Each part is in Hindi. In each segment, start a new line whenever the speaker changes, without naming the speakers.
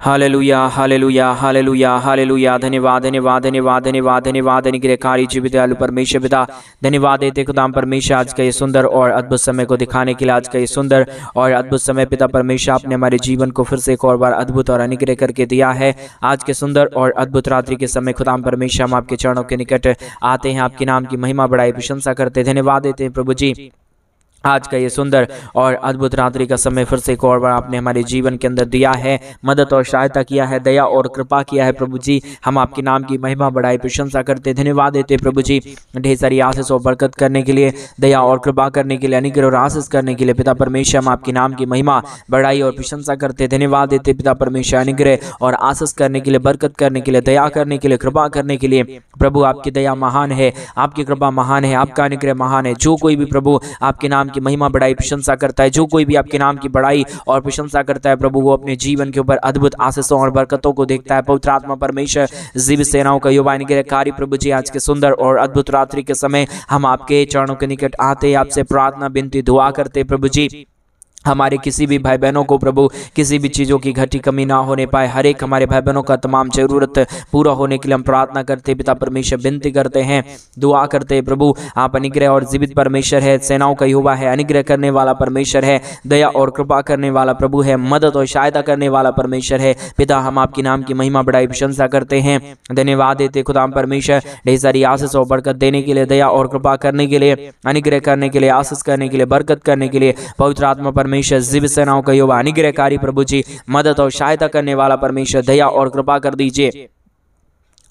Hallelujah hallelujah hallelujah hallelujah. धन्यवाद धन्यवाद धन्यवाद धन्यवाद धन्यवाद अनुग्रहकारी जीवित दयालु परमेश्वर पिता, धन्यवाद देते खुदाम परमेश्वर आज का ये सुंदर और अद्भुत समय को दिखाने के लिए। आज का ये सुंदर और अद्भुत समय पिता परमेश्वर आपने हमारे जीवन को फिर से एक और बार अद्भुत और अनुग्रह करके दिया है। आज के सुंदर और अद्भुत रात्रि के समय खुदाम परमेश्वर हम आपके चरणों के निकट आते हैं, आपके नाम की महिमा बढ़ाई प्रशंसा करते धन्यवाद देते हैं प्रभु जी। आज का ये सुंदर और अद्भुत रात्रि का समय फिर से एक और बार आपने हमारे जीवन के अंदर दिया है, मदद और सहायता किया है, दया और कृपा किया है प्रभु जी। हम आपके नाम की महिमा बढ़ाई प्रशंसा करते धन्यवाद देते प्रभु जी। ढेर सारी आशीष और बरकत करने के लिए, दया और कृपा करने के लिए, अनुग्रह और आशीष करने के लिए पिता परमेश्वर हम आपके नाम की महिमा बढ़ाई और प्रशंसा करते धन्यवाद देते पिता परमेश्वर। अनुग्रह और आशीष करने के लिए, बरकत करने के लिए, दया करने के लिए, कृपा करने के लिए प्रभु आपकी दया महान है, आपकी कृपा महान है, आपका अनुग्रह महान है। जो कोई भी प्रभु आपके नाम की महिमा बढ़ाई प्रशंसा करता है, जो कोई भी आपके नाम की बढ़ाई और प्रशंसा करता है प्रभु, वो अपने जीवन के ऊपर अद्भुत आशीषों और बरकतों को देखता है। पवित्र आत्मा परमेश्वर जीवित सेनाओं का युवा अनुग्रहकारी प्रभु जी, आज के सुंदर और अद्भुत रात्रि के समय हम आपके चरणों के निकट आते, आपसे प्रार्थना विनती दुआ करते प्रभु जी। हमारे किसी भी भाई बहनों को प्रभु किसी भी चीज़ों की घटी कमी ना होने पाए, हर एक हमारे भाई बहनों का तमाम जरूरत पूरा होने के लिए हम प्रार्थना करते पिता परमेश्वर, विनती करते हैं, दुआ करते हैं प्रभु। आप अनुग्रह और जीवित परमेश्वर है, सेनाओं का युवा है, अनुग्रह करने वाला परमेश्वर है, दया और कृपा करने वाला प्रभु है, मदद और सहायता करने वाला परमेश्वर है पिता। हम आपके नाम की महिमा बढ़ाई प्रशंसा करते हैं, धन्यवाद देते खुदाम परमेश्वर। ढेर सारी आशीष और बरकत देने के लिए, दया और कृपा करने के लिए, अनुग्रह करने के लिए, आशीष करने के लिए, बरकत करने के लिए पवित्र आत्मा परमेश्वर जीवित सेनाओं का युवा अनुग्रहकारी प्रभु जी, मदद और सहायता करने वाला परमेश्वर, दया और कृपा कर दीजिए,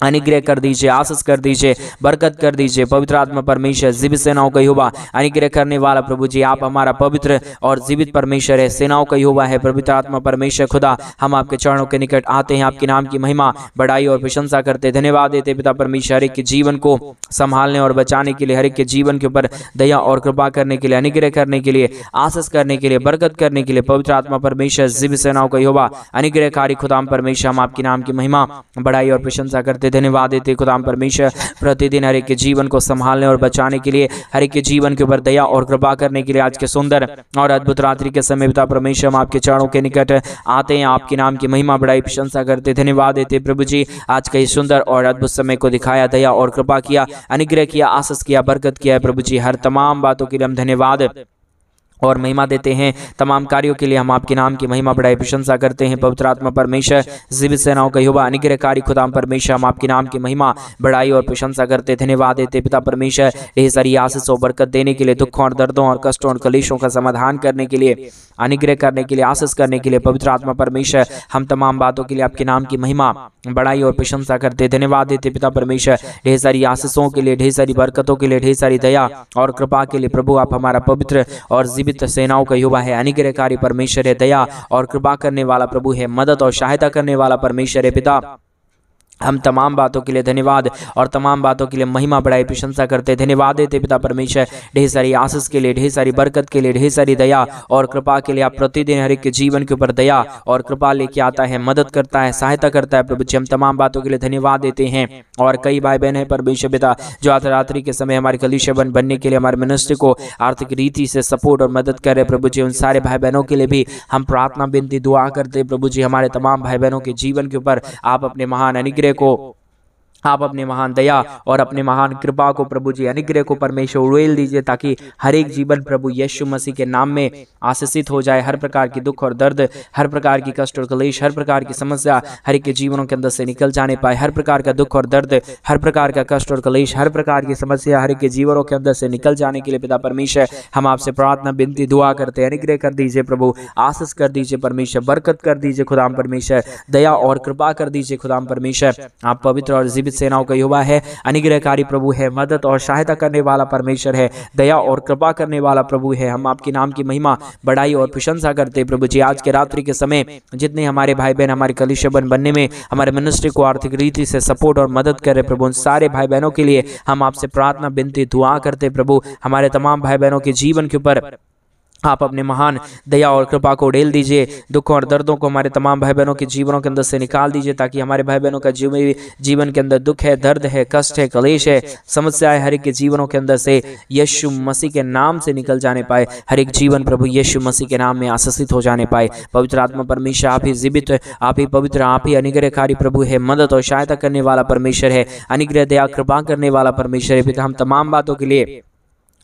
अनुग्रह कर दीजिए, आशीष कर दीजिए, बरकत कर दीजिए पवित्र आत्मा परमेश्वर। जीवित सेनाओं का युवा अनुग्रह करने वाला प्रभु जी, आप हमारा पवित्र और जीवित परमेश्वर है, सेनाओं का युवा है पवित्र आत्मा परमेश्वर। खुदा हम आपके चरणों के निकट आते हैं, आपके नाम की महिमा बढ़ाई और प्रशंसा करते धन्यवाद देते पिता परमेश्वर। हर एक के जीवन को संभालने और बचाने के लिए, हर एक के जीवन के ऊपर दया और कृपा करने के लिए, अनुग्रह करने के लिए, आशीष करने के लिए, बरकत करने के लिए पवित्र आत्मा परमेश्वर। जीवित सेनाओं का युवा अनुग्रहकारी खुदाम परमेश्वर, हम आपके नाम की महिमा बढ़ाई और प्रशंसा करते धन्यवाद देते खुदाम परमेश्वर। प्रतिदिन हर एक के जीवन को संभालने और बचाने के लिए, हर एक के जीवन के ऊपर दया और कृपा करने के लिए आज के सुंदर और अद्भुत रात्रि के समय पिता परमेश्वर हम आपके चरणों के निकट आते हैं, आपके नाम की महिमा बढ़ाई प्रशंसा करते धन्यवाद देते प्रभु जी। आज का ये सुंदर और अद्भुत समय को दिखाया, दया और कृपा किया, अनुग्रह किया, आशीष किया, बरकत किया है प्रभु जी। हर तमाम बातों के लिए हम धन्यवाद और महिमा देते हैं, तमाम कार्यों के लिए हम आपके नाम की महिमा बढ़ाई प्रशंसा करते हैं पवित्र आत्मा परमेश्वर। जीवित सेनाओं का युवा अनुग्रहकारी खुदाम परमेश्वर, हम आपके नाम की महिमा बढ़ाई और प्रशंसा करते धन्यवाद देते पिता परमेश्वर। ढेर सारी आशीष और बरकत देने के लिए, दुखों और दर्दों और कष्टों और कलेशों का समाधान करने के लिए, अनुग्रह करने के लिए, आशीष करने के लिए पवित्र आत्मा परमेश्वर। हम तमाम बातों के लिए आपके नाम की महिमा बढ़ाई और प्रशंसा करते धन्यवाद देते पिता परमेश्वर। ढेर सारी आशीषों के लिए, ढेर सारी बरकतों के लिए, ढेर सारी दया और कृपा के लिए प्रभु आप हमारा पवित्र और जीवित सेनाओं का युवा है, अनुग्रहकारी परमेश्वर है, दया और कृपा करने वाला प्रभु है, मदद और सहायता करने वाला परमेश्वर है पिता। हम तमाम बातों के लिए धन्यवाद और तमाम बातों के लिए महिमा बढ़ाई प्रशंसा करते धन्यवाद देते पिता परमेश्वर। ढेर सारी आशीष के लिए, ढेर सारी बरकत के लिए, ढेर सारी दया और कृपा के लिए आप प्रतिदिन हर एक के जीवन के ऊपर दया और कृपा लेके आता है, मदद करता है, सहायता करता है प्रभु जी। हम तमाम बातों के लिए धन्यवाद देते हैं। और कई भाई बहन है परमेश्वर पिता जो आज रात्रि के समय हमारे कलीसिया बनने के लिए, हमारे मिनिस्ट्री को आर्थिक रीति से सपोर्ट और मदद कर रहे प्रभु जी, उन सारे भाई बहनों के लिए भी हम प्रार्थना विनती दुआ करते प्रभु जी। हमारे तमाम भाई बहनों के जीवन के ऊपर आप अपने महान अनुग्रह को, आप अपने महान दया और अपने महान कृपा को प्रभु जी, अनुग्रह को परमेश्वर उड़ेल दीजिए, ताकि हर एक जीवन प्रभु यीशु मसीह के नाम में आशीषित हो जाए। हर प्रकार की दुख और दर्द, हर प्रकार की कष्ट और क्लेश, हर प्रकार की समस्या हर एक के जीवनों के अंदर से निकल जाने पाए। हर प्रकार का दुख और दर्द, हर प्रकार का कष्ट और क्लेश, हर प्रकार की समस्या हर एक के जीवनों के अंदर से निकल जाने के लिए पिता परमेश्वर हम आपसे प्रार्थना विनती दुआ करते हैं। अनुग्रह कर दीजिए प्रभु, आशीष कर दीजिए परमेश्वर, बरकत कर दीजिए खुदाम परमेश्वर, दया और कृपा कर दीजिए खुदाम परमेश्वर। आप पवित्र और जीवित सेनाओं का युवा है, अनुग्रहकारी प्रभु है, मदद और सहायता करने वाला परमेश्वर है, दया और कृपा करने वाला प्रभु है। हम आपके नाम की महिमा बढ़ाई और प्रशंसा करते प्रभु जी। आज के रात्रि के समय जितने हमारे भाई बहन हमारे कलीसिया बनने में, हमारे मिनिस्ट्री को आर्थिक रीति से सपोर्ट और मदद कर रहे प्रभु, उन सारे भाई बहनों के लिए हम आपसे प्रार्थना विनती दुआ करते प्रभु। हमारे तमाम भाई बहनों के जीवन के ऊपर आप अपने महान दया और कृपा को उड़ेल दीजिए। दुखों और दर्दों को हमारे तमाम भाई बहनों के जीवनों के अंदर से निकाल दीजिए, ताकि हमारे भाई बहनों का जीवन के अंदर दुख है, दर्द है, कष्ट है, क्लेश है, समस्या है, हर एक के जीवनों के अंदर से यीशु मसीह के नाम से निकल जाने पाए। हर एक जीवन प्रभु यीशु मसीह के नाम में आशीषित हो जाने पाए। पवित्र आत्मा परमेश्वर आप ही जीवित, आप ही पवित्र, आप ही अनुग्रहकारी प्रभु है, मदद और सहायता करने वाला परमेश्वर है, अनुग्रह दया कृपा करने वाला परमेश्वर है। पिता हम तमाम बातों के लिए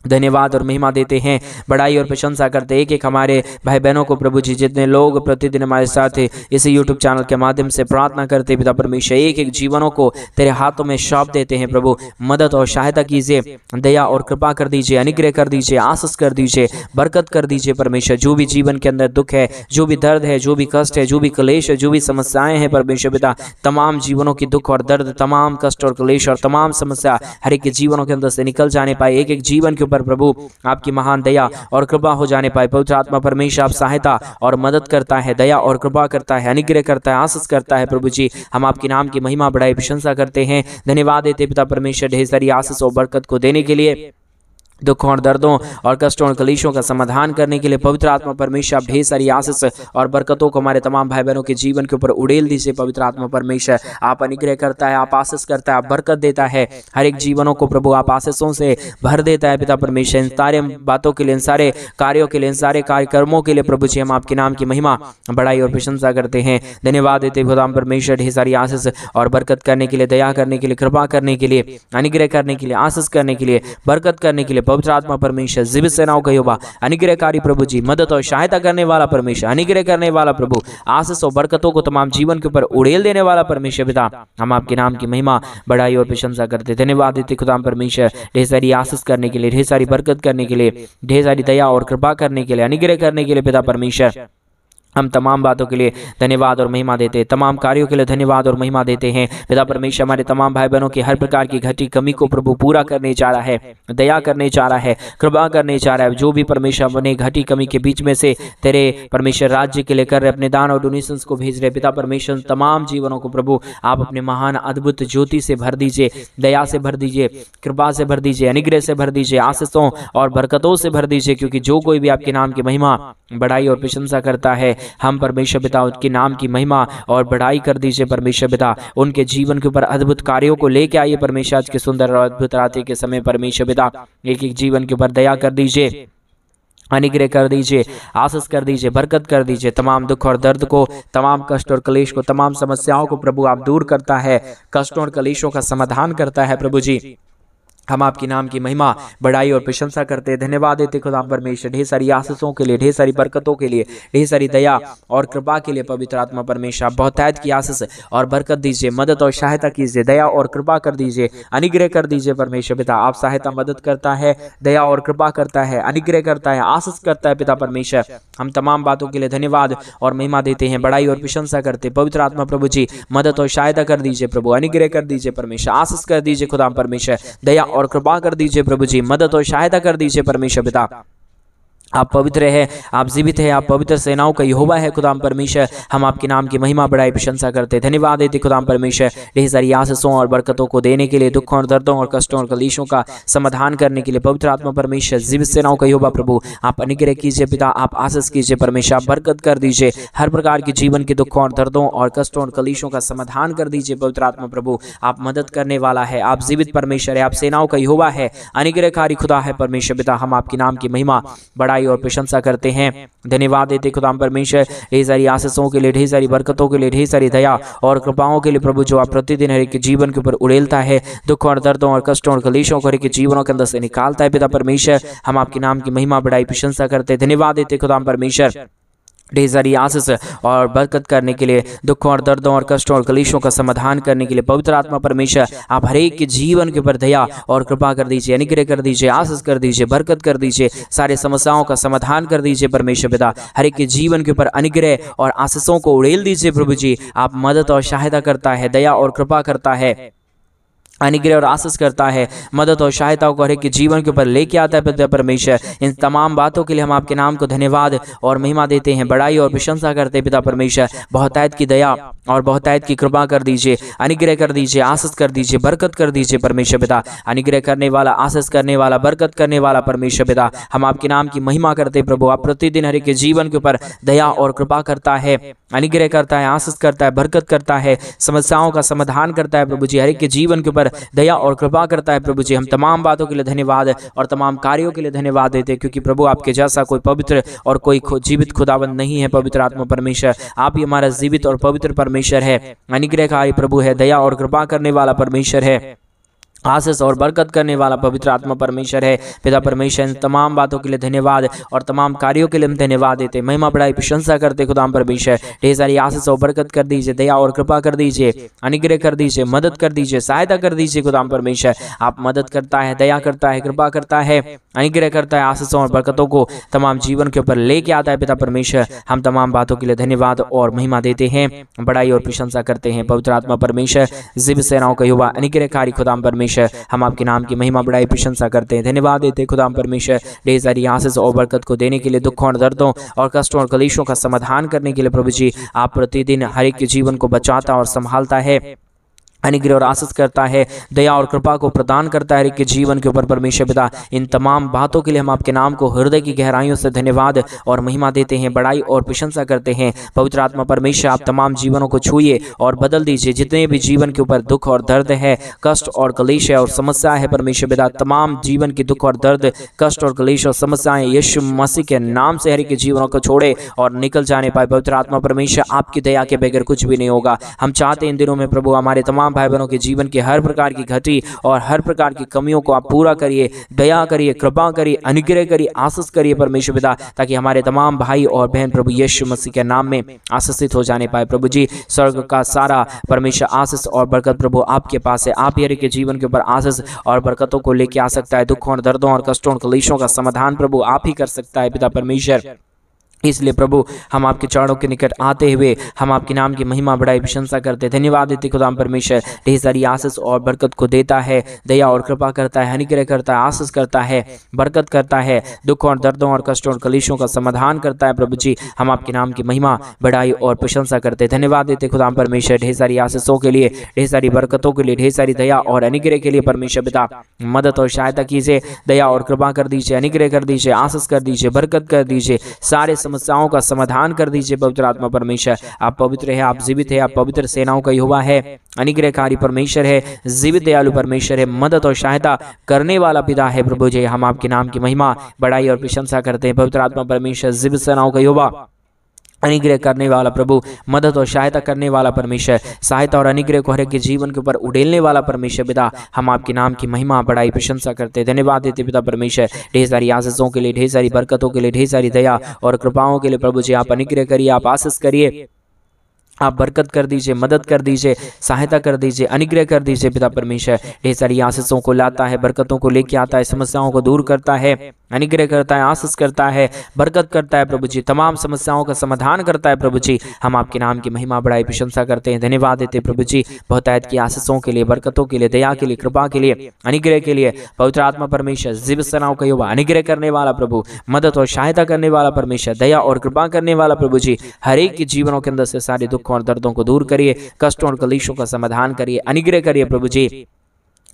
धन्यवाद और महिमा देते हैं, बड़ाई और प्रशंसा करते हैं। एक हमारे भाई बहनों को प्रभु जी, जितने लोग प्रतिदिन हमारे साथ इस यूट्यूब चैनल के माध्यम से प्रार्थना करते पिता परमेश्वर, एक एक जीवनों को तेरे हाथों में सौंप देते हैं प्रभु। मदद और सहायता कीजिए, दया और कृपा कर दीजिए, अनुग्रह कर दीजिए, आशीष कर दीजिए, बरकत कर दीजिए परमेश्वर। जो भी जीवन के अंदर दुख है, जो भी दर्द है, जो भी कष्ट है, जो भी क्लेश है, जो भी समस्याएं हैं परमेश्वर पिता, तमाम जीवनों की दुख और दर्द, तमाम कष्ट और क्लेश और तमाम समस्या हर एक के जीवनों के अंदर से निकल जाने पाए। एक एक जीवन के प्रभु आपकी महान दया और कृपा हो जाने पाए। पवित्र आत्मा परमेश्वर आप सहायता और मदद करता है, दया और कृपा करता है, अनुग्रह करता है, आशीष करता है प्रभु जी। हम आपके नाम की महिमा बड़ाई प्रशंसा करते हैं, धन्यवाद देते पिता परमेश्वर ढेर सारी आशीष और बरकत को देने के लिए, दुखों और दर्दों और कष्टों और कलेशों का समाधान करने के लिए। पवित्र आत्मा परमेश्वर आप ढेर सारी आशीष और बरकतों को हमारे तमाम भाई बहनों के जीवन के ऊपर उड़ेल दीजिए। पवित्र आत्मा परमेश्वर आप अनुग्रह करता है, आप आशीष करता है, आप बरकत देता है, हर एक जीवनों को प्रभु आप आशीषों से भर देता है पिता परमेश्वर। इन सारे बातों के लिए, इन सारे कार्यों के लिए, इन सारे कार्यक्रमों के लिए प्रभु जी हम आपके नाम की महिमा बड़ाई और प्रशंसा करते हैं, धन्यवाद देते खुदा परमेश्वर। ढेर सारी आशीष और बरकत करने के लिए, दया करने के लिए, कृपा करने के लिए, अनुग्रह करने के लिए, आशीष करने के लिए, बरकत करने के लिए। पवित्र आत्मा परमेश्वर जीवित सेनाओं का यहोवा अनुग्रहकारी प्रभु जी, मदद और सहायता करने वाला परमेश्वर, अनुग्रह करने वाला प्रभु, आशीष और बरकतों को तमाम जीवन के ऊपर उड़ेल देने वाला परमेश्वर पिता, हम आपके नाम की महिमा बड़ाई और प्रशंसा करते, धन्यवाद देते खुदा परमेश्वर। ढेर सारी आशीष करने के लिए, ढेर सारी बरकत करने के लिए, ढेर सारी दया और कृपा करने के लिए, अनुग्रह करने के लिए पिता परमेश्वर हम तमाम बातों के लिए धन्यवाद और महिमा देते हैं, तमाम कार्यों के लिए धन्यवाद और महिमा देते हैं पिता परमेश्वर। हमारे तमाम भाई बहनों की हर प्रकार की घटी कमी को प्रभु पूरा करने जा रहा है, दया करने जा रहा है, कृपा करने जा रहा है। जो भी परमेश्वर अपने घटी कमी के बीच में से तेरे परमेश्वर राज्य के लिए कर रहे अपने दान और डोनेशंस को भेज रहे पिता परमेश्वर, तमाम जीवनों को प्रभु आप अपने महान अद्भुत ज्योति से भर दीजिए, दया से भर दीजिए, कृपा से भर दीजिए, अनुग्रह से भर दीजिए, आशीषों और बरकतों से भर दीजिए। क्योंकि जो कोई भी आपके नाम की महिमा बड़ाई और प्रशंसा करता है, हम परमेश्वर पिता उनके नाम की महिमा और बड़ाई कर दीजिए परमेश्वर पिता। उनके जीवन के ऊपर अद्भुत कार्यों को लेके आइए परमेश्वर। आज के सुंदर और अद्भुत रात्रि के समय परमेश्वर पिता एक एक जीवन के ऊपर दया कर दीजिए, अनुग्रह कर दीजिए, आशीष कर दीजिए, बरकत कर दीजिए। तमाम दुख और दर्द को, तमाम कष्ट और कलेश को, तमाम समस्याओं को प्रभु आप दूर करता है, कष्टों और कलेशों का समाधान करता है प्रभु जी। हम आपकी नाम की महिमा बड़ाई और प्रशंसा करते हैं, धन्यवाद देते खुदा परमेश्वर। ढेर सारी आशीषों के लिए, ढेर सारी बरकतों के लिए, ढेर सारी दया और कृपा के लिए पवित्र आत्मा परमेश्वर बहुतायत की आशीष और बरकत दीजिए, मदद और सहायता कीजिए, दया और कृपा कर दीजिए, अनुग्रह कर दीजिए परमेश्वर पिता। आप सहायता मदद करता है, दया और कृपा करता है, अनुग्रह करता है, आशीष करता है पिता परमेश्वर। हम तमाम बातों के लिए धन्यवाद और महिमा देते हैं, बड़ाई और प्रशंसा करते। पवित्र आत्मा प्रभु जी मदद और सहायता कर दीजिए प्रभु, अनुग्रह कर दीजिए परमेश्वर, आशीष कर दीजिए खुदा परमेश्वर, दया और कृपा कर दीजिए प्रभु जी, मदद और सहायता कर दीजिए परमेश्वर पिता। आप पवित्र है, आप जीवित है, आप पवित्र सेनाओं का यहोवा है खुदाम परमेश्वर। हम आपके नाम की महिमा बड़ाई प्रशंसा करते, धन्यवाद देते खुदाम परमेश्वर। ढेर सारी आशीषों और बरकतों को देने के लिए, दुखों और दर्दों और कष्टों और कलेशों का समाधान करने के लिए पवित्र आत्मा परमेश्वर जीवित सेनाओं का यहोवा प्रभु आप अनुग्रह कीजिए पिता, आप आशीष कीजिए परमेश्वर, आप बरकत कर दीजिए, हर प्रकार के जीवन के दुखों और दर्दों और कष्टों और कलेशों का समाधान कर दीजिए पवित्र आत्मा प्रभु। आप मदद करने वाला है, आप जीवित परमेश्वर है, आप सेनाओं का यहोवा है, अनुग्रहकारी खुदा है परमेश्वर पिता। हम आपके नाम की महिमा बड़ाई और प्रशंसा करते हैं, धन्यवाद देते खुदाम परमेश्वर। ढेर सारी आशीषों के लिए, ढेर सारी बरकतों के लिए, ढेर सारी दया और कृपाओं के लिए प्रभु जो आप प्रतिदिन हर एक के जीवन के ऊपर उड़ेलता है, दुखों और दर्दों और कष्टों और कलेशों को हर एक के जीवनों के अंदर से निकालता है पिता परमेश्वर। हम आपके नाम की महिमा बड़ाई प्रशंसा करते, धन्यवाद देते खुदाम परमेश्वर। ढेर सारी आशीष और बरकत करने के लिए, दुखों और दर्दों और कष्टों और कलेशों का समाधान करने के लिए पवित्र आत्मा परमेश्वर आप हर एक के जीवन के ऊपर दया और कृपा कर दीजिए, अनुग्रह कर दीजिए, आशीष कर दीजिए, बरकत कर दीजिए, सारे समस्याओं का समाधान कर दीजिए परमेश्वर पिता। हर एक के जीवन के ऊपर अनुग्रह और आशीषों को उड़ेल दीजिए प्रभु जी। आप मदद और सहायता करता है, दया और कृपा करता है, अनुग्रह और आशीष करता है, मदद और सहायता को हर एक के जीवन के ऊपर लेके आता है पिता परमेश्वर। इन तमाम बातों के लिए हम आपके नाम को धन्यवाद और महिमा देते हैं, बड़ाई और प्रशंसा करते हैं पिता परमेश्वर। बहुतायत की दया और बहुतायत की कृपा कर दीजिए, अनुग्रह कर दीजिए, आशीष कर दीजिए, बरकत कर दीजिए परमेश्वर पिता। अनुग्रह करने वाला, आशीष करने वाला, बरकत करने वाला परमेश्वर पिता, हम आपके नाम की महिमा करते हैं प्रभु। आप प्रतिदिन हर एक के जीवन के ऊपर दया और कृपा करता है, अनुग्रह करता है, आशीष करता है, बरकत करता है, समस्याओं का समाधान करता है प्रभु जी। हर एक के जीवन के ऊपर दया और कृपा करता है प्रभु जी। हम तमाम बातों के लिए धन्यवाद और तमाम कार्यों के लिए धन्यवाद देते हैं, क्योंकि प्रभु आपके जैसा कोई पवित्र और कोई जीवित खुदावंद नहीं है। पवित्र आत्मा परमेश्वर, आप ही हमारा जीवित और पवित्र परमेश्वर है, अनुग्रहकारी प्रभु है, दया और कृपा करने वाला परमेश्वर है, आशीष और बरकत करने वाला पवित्र आत्मा परमेश्वर है। पिता परमेश्वर, इन तमाम बातों के लिए धन्यवाद और तमाम कार्यों के लिए हम धन्यवाद देते, महिमा बड़ाई प्रशंसा करते खुदा परमेश्वर। ढेर सारी आशीष और बरकत कर दीजिए, दया और कृपा कर दीजिए, अनुग्रह कर दीजिए, मदद कर दीजिए, सहायता कर दीजिए खुदा परमेश्वर। आप मदद करता है, दया करता है, कृपा करता है, अनुग्रह करता है, आशीषों और बरकतों को तमाम जीवन के ऊपर लेके आता है पिता परमेश्वर। हम तमाम बातों के लिए धन्यवाद और महिमा देते हैं, बड़ाई और प्रशंसा करते हैं पवित्र आत्मा परमेश्वर। जिब सेनाओं का युवा अनुग्रहकारी खुदा परमेश्वर, हम आपके नाम की महिमा बड़ाई प्रशंसा करते हैं, धन्यवाद देते हैं खुदा परमेश्वर। ढेर सारी आशीष और बरकत को देने के लिए, दुखों और दर्दों और कष्टों और कलेशों का समाधान करने के लिए प्रभु जी, आप प्रतिदिन हर एक के जीवन को बचाता और संभालता है, अनुग्रह और आशीष करता है, दया और कृपा को प्रदान करता है के जीवन के ऊपर परमेश्वर पिता। इन तमाम बातों के लिए हम आपके नाम को हृदय की गहराइयों से धन्यवाद और महिमा देते हैं, बड़ाई और प्रशंसा करते हैं पवित्र आत्मा परमेश्वर। आप तमाम जीवनों को छूइए और बदल दीजिए, जितने भी जीवन के ऊपर दुख और दर्द है, कष्ट और कलेश है और समस्या है परमेश्वर पिता, तमाम जीवन की दुख और दर्द, कष्ट और कलेश और समस्याएं यीशु मसीह के नाम से हर एक के जीवनों को छोड़े और निकल जाने पाए पवित्र आत्मा परमेश्वर। आपकी दया के बगैर कुछ भी नहीं होगा। हम चाहते हैं इन दिनों में प्रभु हमारे तमाम भाई बहनों के जीवन की हर प्रकार की घटी और हर प्रकार की कमियों को आप पूरा करिए, दया करिए, कृपा करिए, अनुग्रह करिए, आशीष करिए परमेश्वर पिता, ताकि हमारे तमाम भाई और बहन प्रभु यीशु मसीह के नाम में आशीषित हो जाने पाए प्रभु जी। स्वर्ग का सारा परमेश्वर आशीष और बरकत प्रभु आपके पास है। आप ही के जीवन के ऊपर आशीष और बरकतों को लेके आ सकता है, दुखों और दर्दों और कष्टों और कलेशों का समाधान प्रभु आप ही कर सकता है पिता परमेश्वर। इसलिए प्रभु हम आपके चरणों के निकट आते हुए हम आपके नाम की महिमा बड़ाई प्रशंसा करते, धन्यवाद देते खुदा परमेश्वर। ढेर सारी आशीष और बरकत को देता है, दया और कृपा करता है, अनुग्रह करता है, आशीष करता है, बरकत करता है, दुखों और दर्दों और कष्टों और कलेशों का समाधान करता है प्रभु जी। हम आपके नाम की महिमा बड़ाई और प्रशंसा करते, धन्यवाद देते खुदा परमेश्वर। ढेर सारी आशीषों के लिए, ढेर सारी बरकतों के लिए, ढेर सारी दया और अनुग्रह के लिए परमेश्वर पिता मदद और सहायता कीजिए, दया और कृपा कर दीजिए, अनुग्रह कर दीजिए, आशीष कर दीजिए, बरकत कर दीजिए, सारे समस्याओं का समाधान कर दीजिए पवित्र आत्मा परमेश्वर। आप पवित्र है, आप जीवित है, आप पवित्र सेनाओं का यहोवा है, अनुग्रहकारी परमेश्वर है, जीवित दयालु परमेश्वर है, मदद और सहायता करने वाला पिता है प्रभु जी। हम आपके नाम की महिमा बड़ाई और प्रशंसा करते हैं पवित्र आत्मा परमेश्वर, जीवित सेनाओं का यहोवा, अनुग्रह करने वाला प्रभु, मदद और सहायता करने वाला परमेश्वर, सहायता और अनुग्रह को हर एक के जीवन के ऊपर उड़ेलने वाला परमेश्वर पिता। हम आपके नाम की महिमा बड़ाई प्रशंसा करते, धन्यवाद देते पिता परमेश्वर। ढेर सारी आशीषों के लिए, ढेर सारी बरकतों के लिए, ढेर सारी दया और कृपाओं के लिए प्रभु जी आप अनुग्रह करिए, आप आशीष करिए, आप बरकत कर दीजिए, मदद कर दीजिए, सहायता कर दीजिए, अनुग्रह कर दीजिए पिता परमेश्वर। ढेर सारी आशीषों को लाता है, बरकतों को लेके आता है, समस्याओं को दूर करता है, अनुग्रह करता है, आशीष करता है, बरकत करता है प्रभु जी, तमाम समस्याओं का समाधान करता है प्रभु जी। हम आपके नाम की महिमा बड़ाई प्रशंसा करते हैं, धन्यवाद देते प्रभु जी बहुतायत की आशीषों के लिए, बरकतों के लिए, दया के लिए, कृपा के लिए, अनुग्रह के लिए पवित्र आत्मा परमेश्वर। जीवित सेनाओं का यहोवा, अनुग्रह करने वाला प्रभु, मदद और सहायता करने वाला परमेश्वर, दया और कृपा करने वाला प्रभु जी। हर एक के जीवनों के अंदर से सारे दुखों और दर्दों को दूर करिए, कष्टों और कलेशों का समाधान करिए, अनुग्रह करिए प्रभु जी,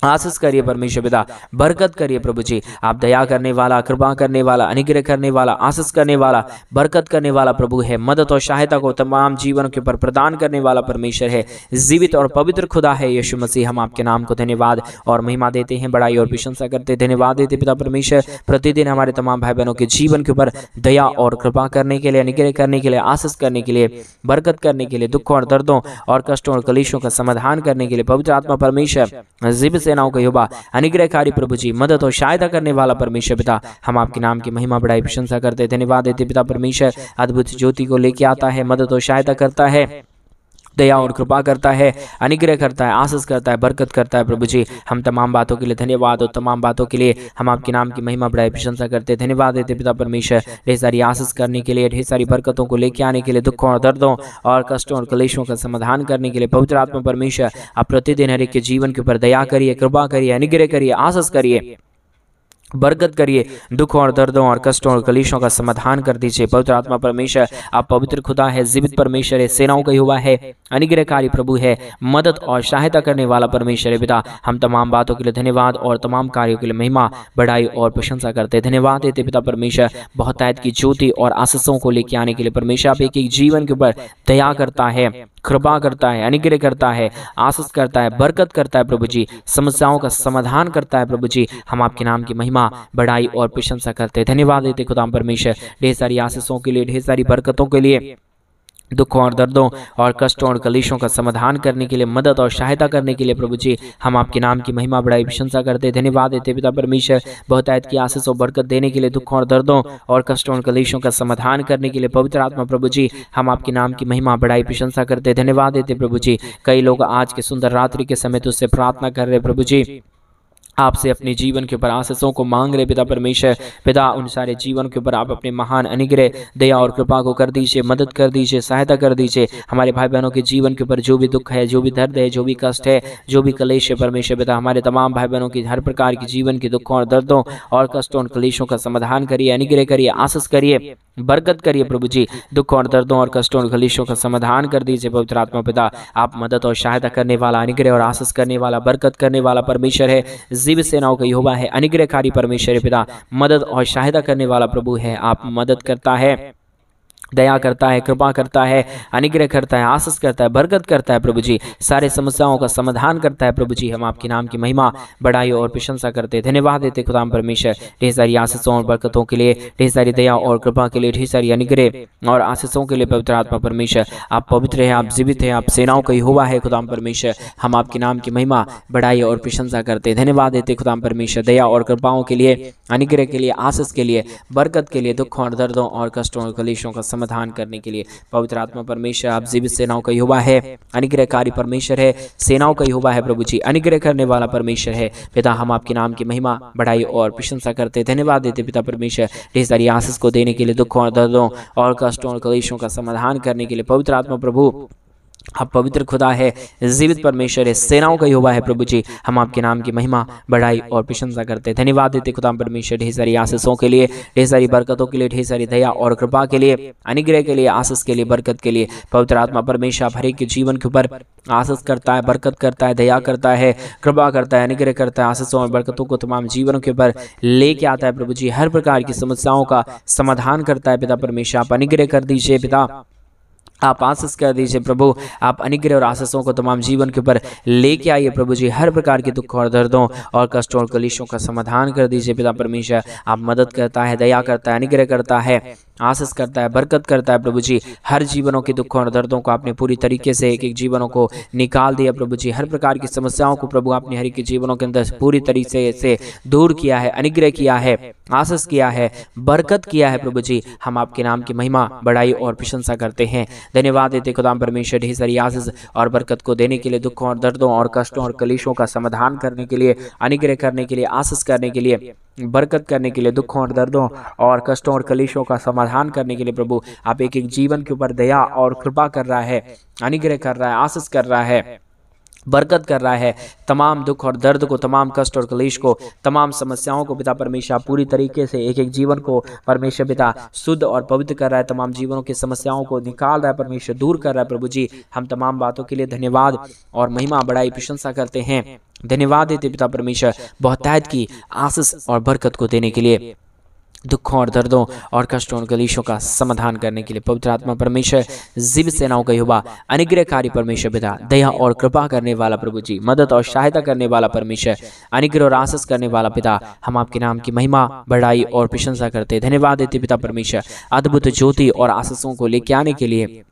आशीष करिए परमेश्वर पिता, बरकत करिए प्रभु जी। आप दया करने वाला, कृपा करने वाला, अनुग्रह करने वाला, आशीष करने वाला, बरकत करने वाला प्रभु है, मदद और सहायता को तमाम जीवन के ऊपर प्रदान करने वाला परमेश्वर है, जीवित और पवित्र खुदा है यीशु मसीह। हम आपके नाम को धन्यवाद और महिमा देते हैं, बड़ाई और प्रशंसा करते, धन्यवाद देते पिता परमेश्वर। प्रतिदिन हमारे तमाम भाई बहनों के जीवन के ऊपर दया और कृपा करने के लिए, अनुग्रह करने के लिए, आशीष करने के लिए, बरकत करने के लिए, दुखों और दर्दों और कष्टों और कलेशों का समाधान करने के लिए पवित्र आत्मा परमेश्वर, जीवित सेनाओं का यहोवा, अनुग्रहकारी प्रभु जी, मदद और सहायता करने वाला परमेश्वर पिता। हम आपके नाम की महिमा बड़ाई प्रशंसा करते, धन्यवाद देते पिता परमेश्वर। अद्भुत ज्योति को लेके आता है, मदद और सहायता करता है, दया और कृपा करता है, अनुग्रह करता है, आशीष करता है, बरकत करता है। प्रभु जी हम तमाम बातों के लिए धन्यवाद और तमाम बातों के लिए हम आपके नाम की महिमा बढ़ाई प्रशंसा करते हैं। धन्यवाद देते पिता परमेश्वर, ढेर सारी आशीष करने के लिए, ढेर सारी बरकतों को लेके आने के लिए, दुखों और दर्दों और कष्टों और क्लेशों का समाधान करने के लिए। पवित्र आत्मा परमेश्वर आप प्रतिदिन हर एक के जीवन के ऊपर दया करिए, कृपा करिए, अनुग्रह करिए, आशीष करिए, बरकत करिए, दुखों और दर्दों और कष्टों और कलेशों का समाधान कर दीजिए। पवित्र आत्मा परमेश्वर आप पवित्र खुदा है, जीवित परमेश्वर है, सेनाओं का यहोवा है, अनुग्रहकारी प्रभु है, मदद और सहायता करने वाला परमेश्वर है। पिता हम तमाम बातों के लिए धन्यवाद और तमाम कार्यों के लिए महिमा बढ़ाई और प्रशंसा करते हैं। धन्यवाद देते पिता परमेश्वर, बहुतायत की ज्योति और आशीषों को लेकर आने के लिए। परमेश्वर आप एक एक जीवन के ऊपर दया करता है, कृपा करता है, अनुग्रह करता है, आशीष करता है, बरकत करता है। प्रभु जी समस्याओं का समाधान करता है। प्रभु जी हम आपके नाम की महिमा बढ़ाई और प्रशंसा करते हैं। धन्यवाद देते खुदा परमेश्वर, ढेर सारी आशीषों के लिए, ढेर सारी बरकतों के लिए, दुखों और दर्दों और कष्टों और कलेशों का समाधान करने के लिए, मदद और सहायता करने के लिए। प्रभु जी हम आपके नाम की महिमा बढ़ाई प्रशंसा करते हैं। धन्यवाद देते पिता परमेश्वर, बहुतायत की आशीष और बरकत देने के लिए, दुखों और दर्दों और कष्टों और कलेशों का समाधान करने के लिए। पवित्र आत्मा प्रभु जी हम आपके नाम की महिमा बढ़ाई प्रशंसा करते हैं। धन्यवाद देते प्रभु जी, कई लोग आज के सुंदर रात्रि के समय तुझसे प्रार्थना कर रहे प्रभु जी, आपसे अपने जीवन के ऊपर आशीषों को मांग रहे पिता परमेश्वर। पिता उन सारे जीवन के ऊपर आप अपने महान अनुग्रह, दया और कृपा को कर दीजिए, मदद कर दीजिए, सहायता कर दीजिए। हमारे भाई बहनों के जीवन के ऊपर जो भी दुख है, जो भी दर्द है, जो भी कष्ट है, जो भी कलेश है परमेश्वर पिता, हमारे तमाम भाई बहनों की हर प्रकार की जीवन के दुखों और दर्दों और कष्टों और कलेशों का समाधान करिए, अनुग्रह करिए, आशीष करिए, बरकत करिए। प्रभु जी दुखों और दर्दों और कष्टों और कलेशों का समाधान कर दीजिए। पवित्र आत्मा पिता आप मदद और सहायता करने वाला, अनुग्रह और आशीष करने वाला, बरकत करने वाला परमेश्वर है, जीवित सेनाओं का यहोवा है, अनुग्रहकारी परमेश्वर है। पिता मदद और सहायता करने वाला प्रभु है, आप मदद करता है, दया करता है, कृपा करता है, अनुग्रह करता है, आशीष करता है, बरकत करता है। प्रभु जी सारे समस्याओं का समाधान करता है। प्रभु जी हम आपके नाम की महिमा बढ़ाई और प्रशंसा करते हैं। धन्यवाद देते खुदा परमेश्वर, ढेर सारी आशीषों और बरकतों के लिए, ढेर सारी दया और कृपा के लिए, ढेर सारी अनुग्रह और आशीषों के लिए। पवित्र आत्मा परमेश्वर आप पवित्र है, आप जीवित है, आप सेनाओं का यहोवा है। खुदा परमेश्वर हम आपके नाम की महिमा बढ़ाई और प्रशंसा करते हैं। धन्यवाद देते खुदा परमेश्वर, दया और कृपाओं के लिए, अनुग्रह के लिए, आशीष के लिए, बरकत के लिए, दुखों और दर्दों और कष्टों और कलेशों का समाधान करने के लिए। पवित्र आत्मा परमेश्वर आप जीवित सेनाओं का यहोवा है, अनुग्रहकारी परमेश्वर है, सेनाओं का यहोवा है। प्रभु जी अनुग्रह करने वाला परमेश्वर है। पिता हम आपके नाम की महिमा बढ़ाई और प्रशंसा करते हैं। धन्यवाद देते पिता परमेश्वर, ढेर सारी आशीष को देने के लिए, दुखों और दर्दों और कष्टों और कलेशों का समाधान करने के लिए। पवित्र आत्मा प्रभु आप पवित्र खुदा है, जीवित परमेश्वर है, सेनाओं का यहोवा है। प्रभु जी हम आपके नाम की महिमा बढ़ाई और प्रशंसा करते हैं। धन्यवाद देते खुदा परमेश्वर, ढेर सारी आशीषों के लिए, ढेर सारी बरकतों के लिए, ढेर सारी दया और कृपा के लिए, अनुग्रह के लिए, आशीष के लिए, बरकत के लिए। पवित्र आत्मा परमेश्वर आप हर एक के जीवन के ऊपर आशीष करता है, बरकत करता है, दया करता है, कृपा करता है, अनुग्रह करता है, आशीषों और बरकतों को तमाम जीवनों के ऊपर लेके आता है। प्रभु जी हर प्रकार की समस्याओं का समाधान करता है। पिता परमेश्वर आप अनुग्रह कर दीजिए, पिता आप आशीष कर दीजिए। प्रभु आप अनुग्रह और आशीषों को तमाम जीवन के ऊपर लेके आइए। प्रभु जी हर प्रकार के दुख और दर्दों और कष्टों और कलेशों का समाधान कर दीजिए। पिता परमेश्वर आप मदद करता है, दया करता है, अनुग्रह करता है, आशीष करता है, बरकत करता है। प्रभु जी हर जीवनों के दुखों और दर्दों को आपने पूरी तरीके से एक एक जीवनों को निकाल दिया। प्रभु जी हर प्रकार की समस्याओं को प्रभु आपने हर एक के जीवनों के अंदर पूरी तरीके से दूर किया है, अनुग्रह किया है, आशीष किया है, बरकत किया है। प्रभु जी हम आपके नाम की महिमा बढ़ाई और प्रशंसा करते हैं। धन्यवाद देते खुदा परमेश्वर, ढेर सारी आशीष और बरकत को देने के लिए, दुखों और दर्दों और कष्टों और कलेशों का समाधान करने के लिए, अनुग्रह करने के लिए, आशीष करने के लिए, बरकत करने के लिए, दुखों और दर्दों और कष्टों और कलेशों का समाधान करने के लिए। प्रभु आप एक एक जीवन के ऊपर दया और कृपा कर रहा है, अनुग्रह कर रहा है, आशीष कर रहा है, बरकत कर रहा है। तमाम दुख और दर्द को, तमाम कष्ट और कलेश को, तमाम समस्याओं को पिता परमेश्वर पूरी तरीके से एक एक जीवन को परमेश्वर पिता शुद्ध और पवित्र कर रहा है। तमाम जीवनों की समस्याओं को निकाल रहा है परमेश्वर, दूर कर रहा है। प्रभु जी हम तमाम बातों के लिए धन्यवाद और महिमा बढ़ाई प्रशंसा करते हैं। धन्यवाद देते पिता परमेश्वर बहुतायत की आशीष और बरकत को देने के लिए, दुखों और दर्दों और कष्टों और कलेशों का समाधान करने के लिए। पवित्र आत्मा परमेश्वर जीवित सेनाओं का यहोवा, अनुग्रहकारी परमेश्वर पिता, दया और कृपा करने वाला प्रभु जी, मदद और सहायता करने वाला परमेश्वर, अनुग्रह और आशीष करने वाला पिता, हम आपके नाम की महिमा बढ़ाई और प्रशंसा करते हैं। धन्यवाद देते पिता परमेश्वर अद्भुत ज्योति और आशीषों को लेके आने के लिए,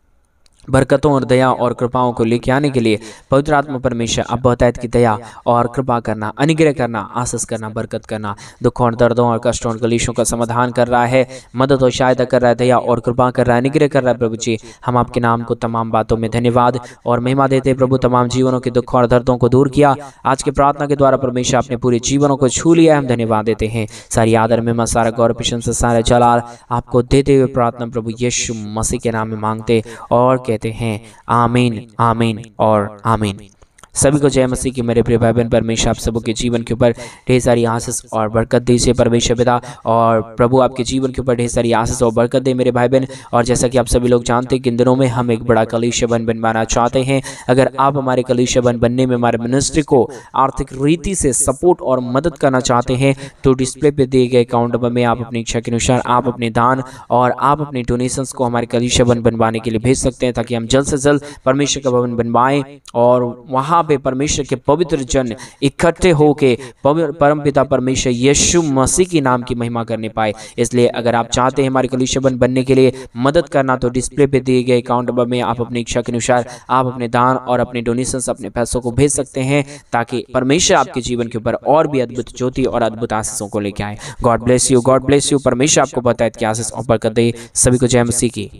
बरकतों और दया और कृपाओं को लेके आने के लिए पवित्र आत्मा परमेश्वर अब बहुतायत की दया और कृपा करना, अनुग्रह करना, आशीष करना, बरकत करना, दुखों और दर्दों और कष्टों और कलेशों का समाधान कर रहा है, मदद और सहायता कर रहा है, दया और कृपा कर रहा है, अनुग्रह कर रहा है। प्रभु जी, हम आपके नाम को तमाम बातों में धन्यवाद और महिमा देते हैं। प्रभु, तमाम जीवनों के दुखों और दर्दों को दूर किया आज के प्रार्थना के द्वारा परमेश्वर अपने पूरे जीवनों को छू लिया। हम धन्यवाद देते हैं। सारी आदर में सारा गौरव प्रशंसा सारा जलाल आपको देते हुए प्रार्थना प्रभु यीशु मसीह के नाम में मांगते और कहते हैं आमीन, आमीन और आमीन। सभी को जय मसीह की। मेरे प्रिय भाई बहन, परमेश्वर आप सबों के जीवन के ऊपर ढेर सारी आशीष और बरकत दीजिए परमेश्वर पिता, और प्रभु आपके जीवन के ऊपर ढेर सारी आशीष और बरकत दे मेरे भाई बहन। और जैसा कि आप सभी लोग जानते हैं कि इन दिनों में हम एक बड़ा कलीसिया बनवाना चाहते हैं। अगर आप हमारे कलीसिया बनने में हमारे मिनिस्ट्री को आर्थिक रीति से सपोर्ट और मदद करना चाहते हैं तो डिस्प्ले पे दिए गए अकाउंट नंबर में आप अपनी इच्छा के अनुसार आप अपने दान और आप अपने डोनेशंस को हमारे कलीसिया बनवाने के लिए भेज सकते हैं, ताकि हम जल्द से जल्द परमेश्वर का भवन बनवाएं और वहां पे परमेश्वर के पवित्र जन इकट्ठे होके परमपिता परमेश्वर यीशु मसीह के नाम की महिमा करने पाए। इसलिए अगर आप चाहते हैं हमारे कलीसिया बनने के लिए मदद करना तो डिस्प्ले पे दिए गए अकाउंट नंबर में आप अपनी इच्छा के अनुसार आप अपने दान और अपने डोनेशंस अपने पैसों को भेज सकते हैं, ताकि परमेश्वर आपके जीवन के ऊपर और भी अद्भुत ज्योति और अद्भुत आशीषों को लेकर आए। God bless you, God bless you. परमेश्वर आपको बताए कि आशीष और बरकत दे। सभी को जय मसीह की।